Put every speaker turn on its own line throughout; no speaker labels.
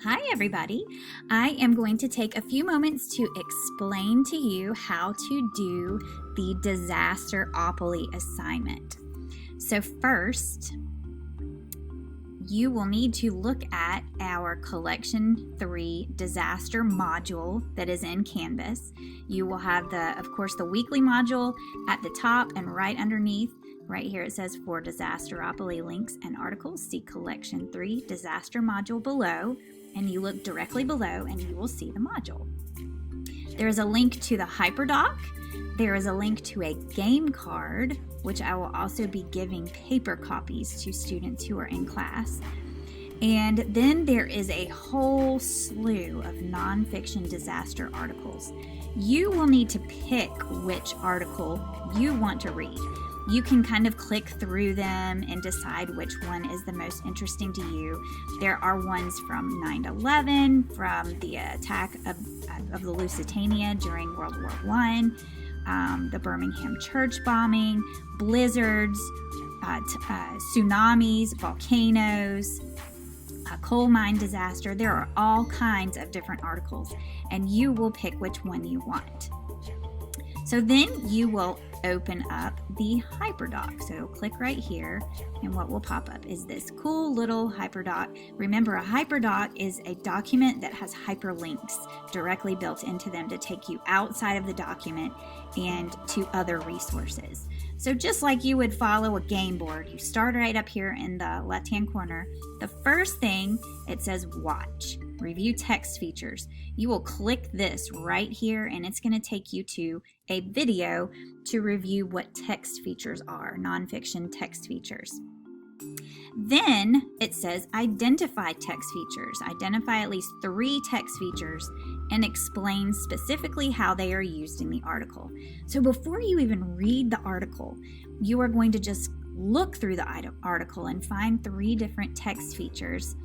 Hi everybody. I am going to take a few moments to explain to you how to do the Disasteropoly assignment. So first, you will need to look at our Collection 3 disaster module that is in Canvas. You will have of course, the weekly module at the top, and right underneath, right here it says for Disasteropoly links and articles, see Collection 3 disaster module below, and you look directly below and you will see the module. There is a link to the Hyperdoc. There is a link to a game card, which I will also be giving paper copies to students who are in class. And then there is a whole slew of nonfiction disaster articles. You will need to pick which article you want to read. You can kind of click through them and decide which one is the most interesting to you. There are ones from 9/11, from the attack of the Lusitania during World War I, the Birmingham church bombing, blizzards, tsunamis, volcanoes, a coal mine disaster. There are all kinds of different articles, and you will pick which one you want. So then you will open up the Hyperdoc. So click right here, and what will pop up is this cool little Hyperdoc. Remember, a Hyperdoc is a document that has hyperlinks directly built into them to take you outside of the document and to other resources. So just like you would follow a game board, you start right up here in the left-hand corner. The first thing, it says Watch, Review Text Features. You will click this right here, and it's going to take you to a video to review what text features are, nonfiction text features. Then it says Identify Text Features. Identify at least 3 text features and explain specifically how they are used in the article. So before you even read the article, you are going to just look through the article and find 3 different text features,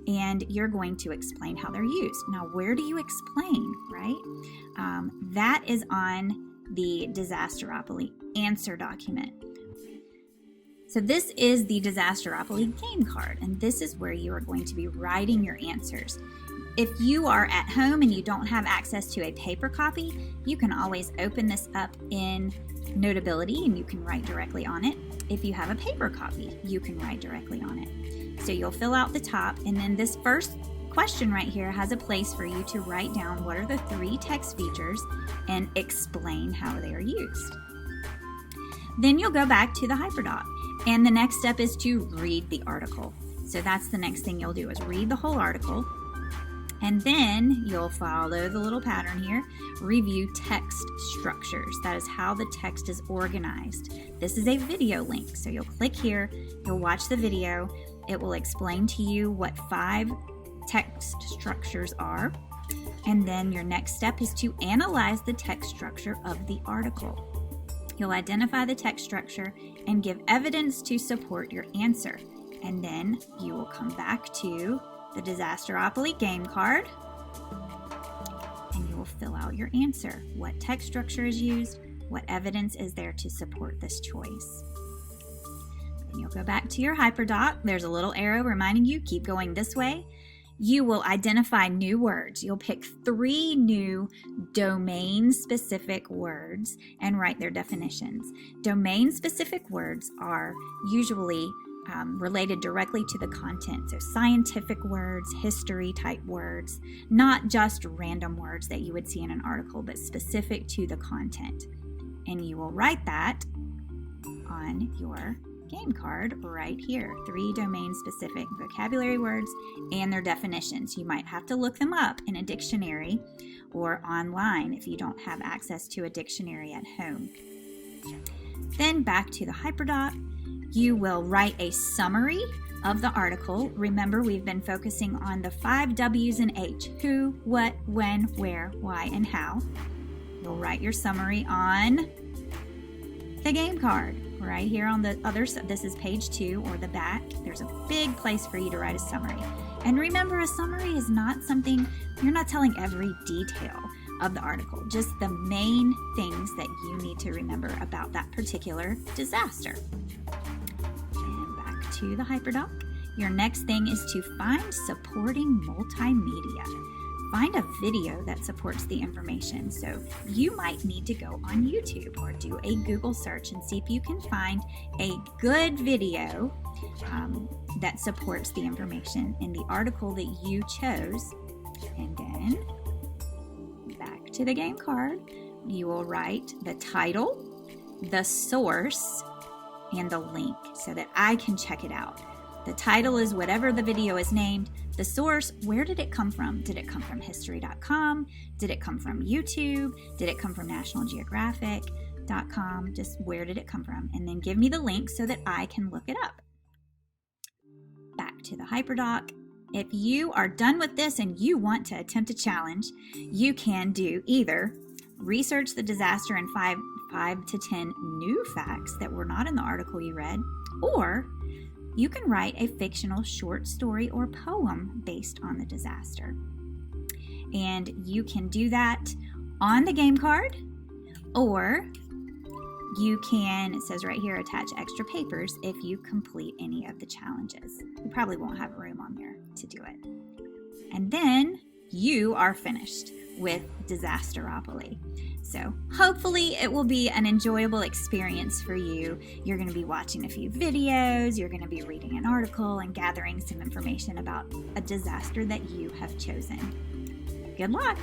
and you're going to explain how they're used. Now, where do you explain, right? That is on the Disasteropoly answer document. So this is the Disasteropoly game card, and this is where you are going to be writing your answers. If you are at home and you don't have access to a paper copy, you can always open this up in Notability and you can write directly on it. If you have a paper copy, you can write directly on it. So you'll fill out the top, and then this first question right here has a place for you to write down what are the 3 text features and explain how they are used. Then you'll go back to the Hyperdoc, and the next step is to read the article. So that's the next thing you'll do, is read the whole article, and then you'll follow the little pattern here. Review text structures. That is how the text is organized. This is a video link, so you'll click here, you'll watch the video. It will explain to you what 5 text structures are, and then your next step is to analyze the text structure of the article. You'll identify the text structure and give evidence to support your answer, and then you will come back to the Disasteropoly game card and you will fill out your answer. What text structure is used? What evidence is there to support this choice? Then you'll go back to your Hyperdoc. There's a little arrow reminding you, keep going this way. You will identify new words. You'll pick 3 new domain-specific words and write their definitions. Domain-specific words are usually related directly to the content. So scientific words, history-type words, not just random words that you would see in an article, but specific to the content. And you will write that on your game card right here. 3 domain-specific vocabulary words and their definitions. You might have to look them up in a dictionary or online if you don't have access to a dictionary at home. Then back to the Hyperdoc, you will write a summary of the article. Remember, we've been focusing on the 5 W's and H: who, what, when, where, why, and how. You'll write your summary on the game card right here on the other side. This is page 2 or the back. There's a big place for you to write a summary. And remember, a summary is not something, you're not telling every detail of the article, just the main things that you need to remember about that particular disaster. And back to the Hyperdoc. Your next thing is to find supporting multimedia. Find a video that supports the information. So you might need to go on YouTube or do a Google search and see if you can find a good video that supports the information in the article that you chose. And then back to the game card, you will write the title, the source, and the link so that I can check it out. The title is whatever the video is named. The source, where did it come from? Did it come from history.com? Did it come from YouTube? Did it come from nationalgeographic.com? Just where did it come from? And then give me the link so that I can look it up. Back to the Hyperdoc. If you are done with this and you want to attempt a challenge, you can do either research the disaster and 5 to 10 new facts that were not in the article you read, or you can write a fictional short story or poem based on the disaster. And you can do that on the game card, or you can, it says right here, attach extra papers if you complete any of the challenges. You probably won't have room on there to do it. And then you are finished with Disasteropoly. So hopefully it will be an enjoyable experience for you. You're going to be watching a few videos, you're going to be reading an article and gathering some information about a disaster that you have chosen. Good luck!